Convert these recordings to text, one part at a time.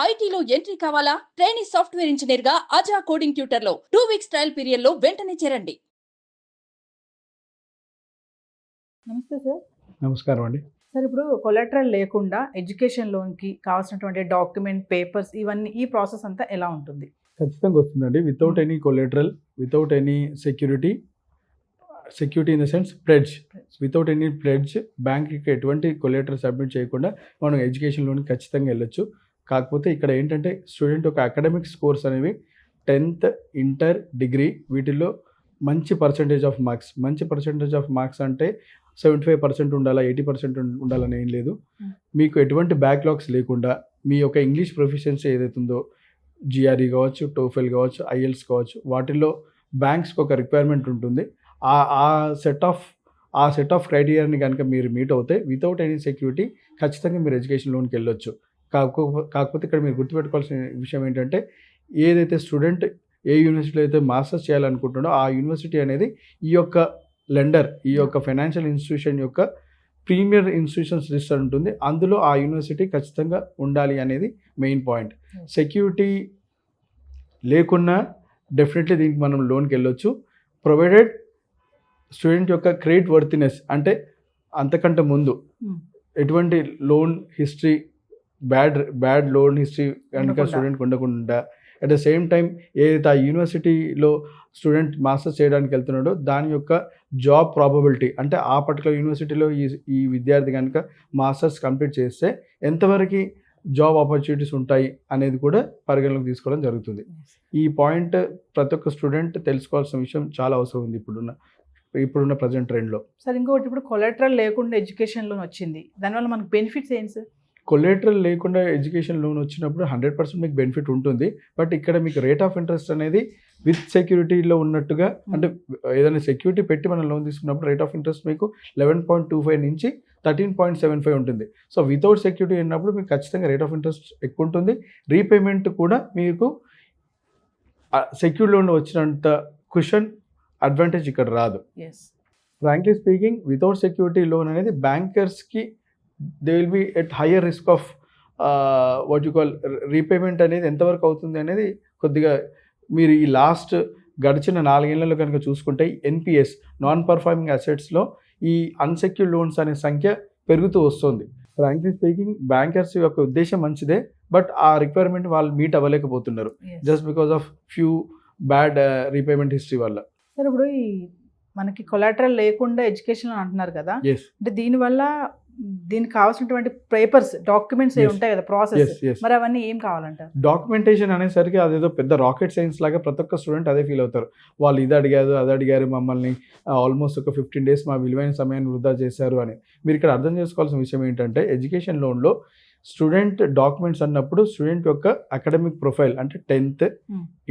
ఐటీలో ఎంట్రీ కావాలా? Trainee software engineer గా అజా కోడింగ్ ట్యూటర్ లో 2 వీక్స్ ట్రయల్ పీరియడ్ లో వెంటనే చేరండి. నమస్తే సార్. నమస్కారం అండి. సార్, ఇప్పుడు కొలాటరల్ లేకుండా ఎడ్యుకేషన్ లోన్కి కావాల్సినటువంటి డాక్యుమెంట్, పేపర్స్ ఇవన్నీ ఈ ప్రాసెస్ అంతా ఎలా ఉంటుంది? ఖచ్చితంగా వస్తుందండి. Without any collateral, without any security in the sense pledge, without any pledge బ్యాంక్కి ఎటువంటి కొలాటరల్ సబ్మిట్ చేయకుండా మనం ఎడ్యుకేషన్ లోన్కి ఖచ్చితంగా వెళ్ళొచ్చు. కాకపోతే ఇక్కడ ఏంటంటే స్టూడెంట్ యొక్క అకాడమిక్ స్కోర్స్ అనేవి 10th, ఇంటర్, డిగ్రీ వీటిల్లో మంచి పర్సంటేజ్ ఆఫ్ మార్క్స్ అంటే 75% ఉండాలా, 80% ఉండాలని ఏం లేదు. మీకు ఎటువంటి బ్యాక్లాగ్స్ లేకుండా మీ యొక్క ఇంగ్లీష్ ప్రొఫిషియన్సీ ఏదైతే ఉందో, జిఆర్ఈ కావచ్చు, టోఫెల్ కావచ్చు, ఐఎల్స్ కావచ్చు, వాటిల్లో బ్యాంక్స్కి ఒక రిక్వైర్మెంట్ ఉంటుంది. ఆ సెట్ ఆఫ్ క్రైటీరియాని కనుక మీరు మీట్ అవుతే వితౌట్ ఎనీ సెక్యూరిటీ ఖచ్చితంగా మీరు ఎడ్యుకేషన్ లోన్కి వెళ్ళొచ్చు. కాకపోతే ఇక్కడ మీరు గుర్తుపెట్టుకోవాల్సిన విషయం ఏంటంటే, ఏదైతే స్టూడెంట్ ఏ యూనివర్సిటీలో అయితే మాస్టర్స్ చేయాలనుకుంటున్నాడో ఆ యూనివర్సిటీ అనేది ఈ యొక్క లెండర్, ఈ యొక్క ఫైనాన్షియల్ ఇన్స్టిట్యూషన్ యొక్క ప్రీమియర్ ఇన్స్టిట్యూషన్స్ లిస్ట్ ఉంటుంది. అందులో ఆ యూనివర్సిటీ ఖచ్చితంగా ఉండాలి అనేది మెయిన్ పాయింట్. సెక్యూరిటీ లేకున్నా డెఫినెట్లీ దీనికి మనం లోన్కి వెళ్ళొచ్చు, ప్రొవైడెడ్ స్టూడెంట్ యొక్క క్రెడిట్ వర్తినెస్, అంటే అంతకంటే ముందు ఎటువంటి loan history, bad loan history కనుక స్టూడెంట్కి ఉండకుండా, అట్ ద సేమ్ టైం ఏదైతే ఆ యూనివర్సిటీలో స్టూడెంట్ మాస్టర్స్ చేయడానికి వెళ్తున్నాడో దాని యొక్క జాబ్ ప్రాబబిలిటీ, అంటే ఆ పర్టికులర్ యూనివర్సిటీలో ఈ విద్యార్థి కనుక మాస్టర్స్ కంప్లీట్ చేస్తే ఎంతవరకు జాబ్ ఆపర్చునిటీస్ ఉంటాయి అనేది కూడా పరిగణలోకి తీసుకోవడం జరుగుతుంది. ఈ పాయింట్ ప్రతి ఒక్క స్టూడెంట్ తెలుసుకోవాల్సిన విషయం చాలా అవసరం ఉంది ఇప్పుడున్న ప్రజెంట్ ట్రెండ్లో. సార్, ఇంకొకటి, ఇప్పుడు కొలాటరల్ లేకుండా ఎడ్యుకేషన్ లోన్ వచ్చింది, దానివల్ల మనకు బెనిఫిట్స్ ఏంటి సార్? కొలాటరల్ లేకుండా ఎడ్యుకేషన్ లోన్ వచ్చినప్పుడు 100% మీకు బెనిఫిట్ ఉంటుంది. బట్ ఇక్కడ మీకు రేట్ ఆఫ్ ఇంట్రెస్ట్ అనేది విత్ సెక్యూరిటీలో ఉన్నట్టుగా, అంటే ఏదైనా సెక్యూరిటీ పెట్టి మనం లోన్ తీసుకున్నప్పుడు రేట్ ఆఫ్ ఇంట్రెస్ట్ మీకు 11.25 నుంచి 13.75 ఉంటుంది. సో వితౌట్ సెక్యూరిటీ ఉన్నప్పుడు మీకు ఖచ్చితంగా రేట్ ఆఫ్ ఇంట్రెస్ట్ ఎక్కువ ఉంటుంది. రీపేమెంట్ కూడా మీకు సెక్యూర్ లోన్ వచ్చినంత కుషన్ అడ్వాంటేజ్ ఇక్కడ రాదు. Frankly speaking, without security loan అనేది బ్యాంకర్స్కి they will be at higher risk of what you call repayment అనేది ఎంతవరకు అవుతుంది అనేది కొద్దిగా మీరు ఈ లాస్ట్ గడిచిన 4 ఏళ్లలో కనుక చూసుకుంటే ఎన్పిఎస్, నాన్ పర్ఫార్మింగ్ అసెట్స్లో ఈ అన్సెక్యూర్డ్ లోన్స్ అనే సంఖ్య పెరుగుతూ వస్తుంది. ఫ్రాంక్లీ స్పీకింగ్, బ్యాంకర్స్ యొక్క ఉద్దేశం మంచిదే, బట్ ఆ రిక్వైర్మెంట్ వాళ్ళు మీట్ అవ్వలేకపోతున్నారు just because of few bad repayment history వల్ల. సార్, ఇప్పుడు మనకి కొలాటరల్ లేకుండా ఎడ్యుకేషన్ అంటున్నారు కదా, అంటే దీనికి కావాల్సినటువంటి పేపర్స్, డాక్యుమెంట్స్ ఉంటాయి కదా, ప్రాసెస్, మరి అవన్నీ ఏం కావాలంటారు? డాక్యుమెంటేషన్ అనేసరికి అదేదో పెద్ద రాకెట్ సైన్స్ లాగా ప్రతి ఒక్క స్టూడెంట్ అదే ఫీల్ అవుతారు. వాళ్ళు ఇది అడిగారు, అది అడిగారు, మమ్మల్ని ఆల్మోస్ట్ ఒక 15 days మా విలువైన సమయాన్ని వృధా చేశారు అని. మీరు ఇక్కడ అర్థం చేసుకోవాల్సిన విషయం ఏంటంటే, ఎడ్యుకేషన్ లోన్లో స్టూడెంట్ డాక్యుమెంట్స్ అన్నప్పుడు స్టూడెంట్ యొక్క అకాడమిక్ ప్రొఫైల్, అంటే 10th,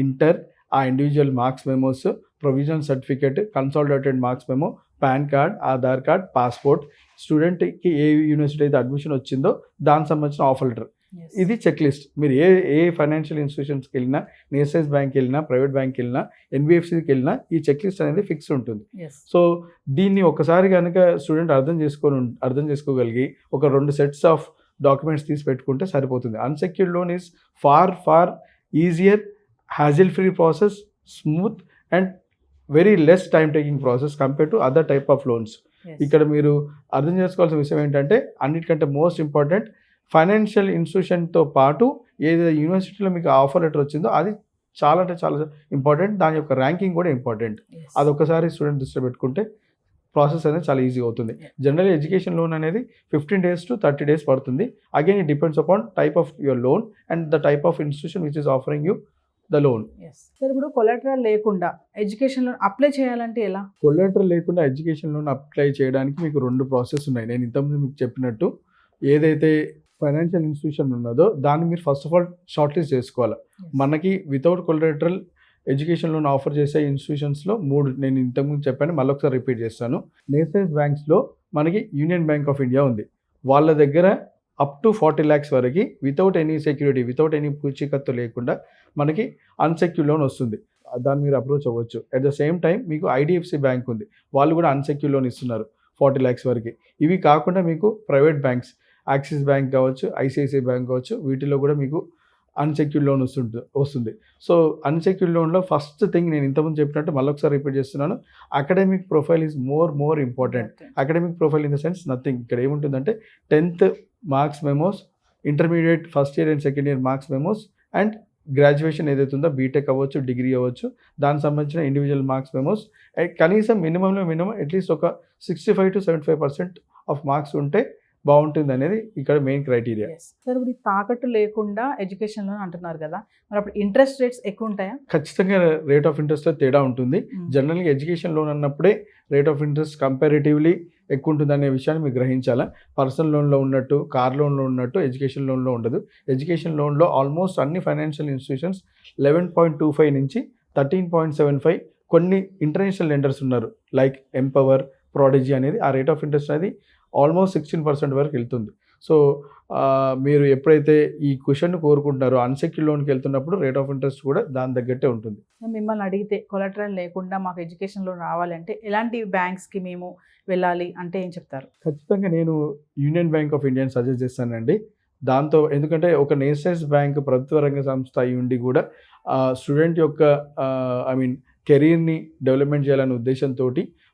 ఇంటర్, ఆ individual marks memos, provisional certificate, consolidated marks memo, pan card, Aadhaar card, passport, స్టూడెంట్కి ఏ యూనివర్సిటీ అయితే అడ్మిషన్ వచ్చిందో దానికి సంబంధించిన ఆఫర్ లెటర్, ఇది చెక్ లిస్ట్. మీరు ఏ ఫైనాన్షియల్ ఇన్స్టిట్యూషన్స్కి వెళ్ళినా, నేషనలైజ్ బ్యాంక్కి వెళ్ళినా, ప్రైవేట్ బ్యాంక్కి వెళ్ళినా, ఎన్బిఎఫ్సికి వెళ్ళినా ఈ చెక్ లిస్ట్ అనేది ఫిక్స్ ఉంటుంది. సో దీన్ని ఒకసారి కనుక స్టూడెంట్ అర్థం చేసుకోగలిగి ఒక 2 sets ఆఫ్ డాక్యుమెంట్స్ తీసి పెట్టుకుంటే సరిపోతుంది. Unsecured loan is far easier, hassle free process, smooth and very less time taking process compare to other type of loans. ఇక్కడ మీరు అర్థం చేసుకోవాల్సిన విషయం ఏంటంటే, అన్నిటికంటే మోస్ట్ ఇంపార్టెంట్, ఫైనాన్షియల్ ఇన్స్టిట్యూషన్తో పాటు ఏదైతే యూనివర్సిటీలో మీకు ఆఫర్ లెటర్ వచ్చిందో అది చాలా అంటే చాలా ఇంపార్టెంట్. దాని యొక్క ర్యాంకింగ్ కూడా ఇంపార్టెంట్. అదొకసారి స్టూడెంట్ దృష్టిలో పెట్టుకుంటే ప్రాసెస్ అనేది చాలా ఈజీ అవుతుంది. జనరల్ ఎడ్యుకేషన్ లోన్ అనేది 15 days to 30 days పడుతుంది. Again it depends upon type of your loan and the type of institution which is offering you the loan. Sir, ఇప్పుడు కొలాటరల్ లేకుండా ఎడ్యుకేషన్ లోన్ అప్లై చేయాలంటే ఎలా? Collateral లేకుండా education loan apply చేయడానికి మీకు 2 process ఉన్నాయి. నేను ఇంతకుముందు మీకు చెప్పినట్టు, ఏదైతే ఫైనాన్షియల్ ఇన్స్టిట్యూషన్ ఉన్నదో దాన్ని మీరు first of all short list చేసుకోవాలి. మనకి without collateral education loan offer చేసే ఇన్స్టిట్యూషన్స్లో 3 నేను ఇంతకుముందు చెప్పాను, మళ్ళీ ఒకసారి రిపీట్ చేస్తాను. నేషనలైజ్ బ్యాంక్స్లో మనకి యూనియన్ బ్యాంక్ ఆఫ్ ఇండియా ఉంది. వాళ్ళ దగ్గర అప్ టు 40 lakhs వరకు without any security, without any పూచీకత్తు లేకుండా మనకి అన్సెక్యూర్ లోన్ వస్తుంది. దాన్ని మీరు అప్రోచ్ అవ్వచ్చు. అట్ ద సేమ్ టైం మీకు ఐడిఎఫ్సి బ్యాంక్ ఉంది, వాళ్ళు కూడా అన్సెక్యూర్ లోన్ ఇస్తున్నారు 40 lakhs వరకు. ఇవి కాకుండా మీకు ప్రైవేట్ బ్యాంక్స్, యాక్సిస్ బ్యాంక్ కావచ్చు, ఐసిఐసిఐ బ్యాంక్ కావచ్చు, వీటిలో కూడా మీకు అన్సెక్యూర్డ్ లోన్ వస్తుంది. సో అన్సెక్యూర్డ్ లోన్లో ఫస్ట్ థింగ్ నేను ఇంతకుముందు చెప్పినట్టు మళ్ళొకసారి రిపీట్ చేస్తున్నాను, academic profile is more important. Academic profile in the sense nothing. ఇక్కడ ఏముంటుందంటే 10th marks memos, intermediate first year and second year marks memos, and graduation ఏదైతే ఉందో బీటెక్ అవ్వచ్చు, డిగ్రీ అవ్వచ్చు, దానికి సంబంధించిన ఇండివిజువల్ మార్క్స్ మెమోస్, కనీసం మినిమం అట్లీస్ట్ ఒక 65 to 75% ఆఫ్ మార్క్స్ ఉంటే బాగుంటుంది అనేది ఇక్కడ మెయిన్ క్రైటీరియా. సార్ ఇప్పుడు ఈ తాకట్టు లేకుండా ఎడ్యుకేషన్ లోన్ అంటున్నారు కదా, మరి అప్పుడు ఇంట్రెస్ట్ రేట్స్ ఎక్కువ ఉంటాయా? ఖచ్చితంగా రేట్ ఆఫ్ ఇంట్రెస్ట్లో తేడా ఉంటుంది. జనరల్గా ఎడ్యుకేషన్ లోన్ అన్నప్పుడే రేట్ ఆఫ్ ఇంట్రెస్ట్ కంపారిటివ్లీ ఎక్కువ ఉంటుంది అనే విషయాన్ని మీరు గ్రహించాలా. పర్సనల్ లోన్లో ఉన్నట్టు, కార్ లోన్లో ఉన్నట్టు ఎడ్యుకేషన్ లోన్లో ఉండదు. ఎడ్యుకేషన్ లోన్లో ఆల్మోస్ట్ అన్ని ఫైనాన్షియల్ ఇన్స్టిట్యూషన్స్ 11.25 నుంచి 13.75, కొన్ని ఇంటర్నేషనల్ లెండర్స్ ఉన్నారు లైక్ ఎంపవర్, ప్రాడిజీ అనేది ఆ రేట్ ఆఫ్ ఇంట్రెస్ట్ అనేది ఆల్మోస్ట్ 16% వరకు వెళ్తుంది. సో మీరు ఎప్పుడైతే ఈ క్వశ్చన్ కోరుకుంటున్నారో అన్సెక్యూర్డ్ లోన్కి వెళ్తున్నప్పుడు రేట్ ఆఫ్ ఇంట్రెస్ట్ కూడా దాని తగ్గట్టే ఉంటుంది. మిమ్మల్ని అడిగితే కొలాటరల్ లేకుండా మాకు ఎడ్యుకేషన్ లోన్ రావాలంటే ఎలాంటి బ్యాంక్స్కి మేము వెళ్ళాలి అంటే ఏం చెప్తారు? ఖచ్చితంగా నేను యూనియన్ బ్యాంక్ ఆఫ్ ఇండియాని సజెస్ట్ చేస్తానండి. దాంతో ఎందుకంటే ఒక నేషనలైజ్ బ్యాంక్ ప్రభుత్వ రంగ సంస్థ అయి ఉండి కూడా స్టూడెంట్ యొక్క కెరీర్ని డెవలప్మెంట్ చేయాలనే ఉద్దేశంతో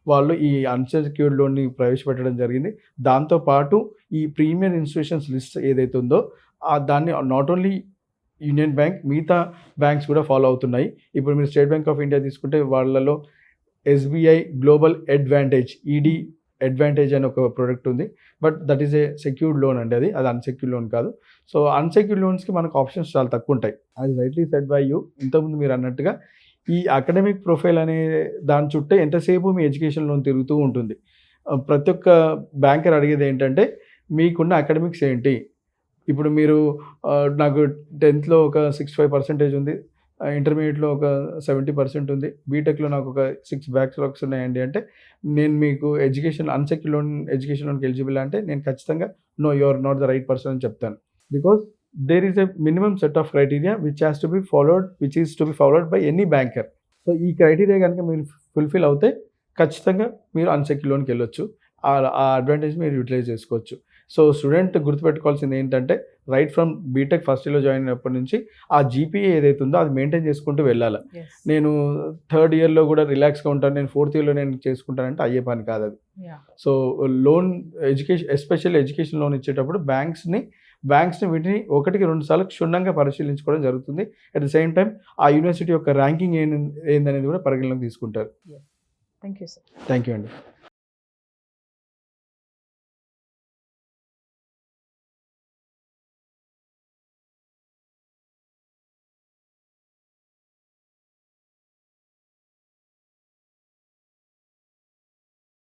వాళ్ళు ఈ అన్సెక్యూర్డ్ లోన్ని ప్రవేశపెట్టడం జరిగింది. దాంతోపాటు ఈ ప్రీమియర్ ఇన్స్టిట్యూషన్స్ లిస్ట్ ఏదైతే ఉందో దాన్ని నాట్ ఓన్లీ యూనియన్ బ్యాంక్, మిగతా బ్యాంక్స్ కూడా ఫాలో అవుతున్నాయి. ఇప్పుడు మీరు స్టేట్ బ్యాంక్ ఆఫ్ ఇండియా తీసుకుంటే వాళ్ళలో SBI global advantage, ED advantage అని ఒక ప్రోడక్ట్ ఉంది. But that is a secured loan అండి, అది అన్సెక్యూర్డ్ లోన్ కాదు. సో అన్సెక్యూర్డ్ లోన్స్కి మనకు ఆప్షన్స్ చాలా తక్కువ ఉంటాయి. అది రైట్లీ సెడ్ బై యూ. ఇంతకుముందు మీరు అన్నట్టుగా ఈ అకాడమిక్ ప్రొఫైల్ అనే దాని చుట్టే ఎంతసేపు మీ ఎడ్యుకేషన్ లోన్ తిరుగుతూ ఉంటుంది. ప్రతి ఒక్క బ్యాంకర్ అడిగేది ఏంటంటే మీకున్న అకాడమిక్స్ ఏంటి. ఇప్పుడు మీరు నాకు 10th ఒక 65% ఉంది, ఇంటర్మీడియట్లో ఒక 70% ఉంది, బీటెక్లో నాకు ఒక 6 బ్యాక్లాగ్స్ ఉన్నాయండి అంటే నేను మీకు అన్సెక్యూర్డ్ లోన్ ఎడ్యుకేషన్ లోన్కి ఎలిజిబుల్ అంటే నేను ఖచ్చితంగా no, you are not the right person అని చెప్తాను. Because there is a minimum set of criteria which is to be followed by any banker. So ఈ క్రైటీరియా కనుక మీరు ఫుల్ఫిల్ అవుతే ఖచ్చితంగా మీరు అన్సెక్యూర్డ్ లోన్కి వెళ్ళొచ్చు. ఆ అడ్వాంటేజ్ మీరు యూటిలైజ్ చేసుకోవచ్చు. సో స్టూడెంట్ గుర్తుపెట్టుకోవాల్సింది ఏంటంటే రైట్ ఫ్రమ్ బీటెక్ ఫస్ట్ ఇయర్లో జాయిన్ అయినప్పటి నుంచి ఆ జీపీఏ ఏదైతే ఉందో అది మెయింటైన్ చేసుకుంటూ వెళ్ళాలి. నేను 3rd ఇయర్లో కూడా రిలాక్స్గా ఉంటాను, నేను 4th ఇయర్లో నేను చేసుకుంటానంటే అయ్యే పని కాదు అది. So loan especially education loan ఇచ్చేటప్పుడు బ్యాంక్స్ని వీటిని 1-2 సార్లు క్షుణ్ణంగా పరిశీలించుకోవడం జరుగుతుంది. అట్ ద సేమ్ టైం ఆ యూనివర్సిటీ యొక్క ర్యాంకింగ్ ఏందనేది కూడా పరిగణలోకి తీసుకుంటారు. Thank you sir. Thank you అండి.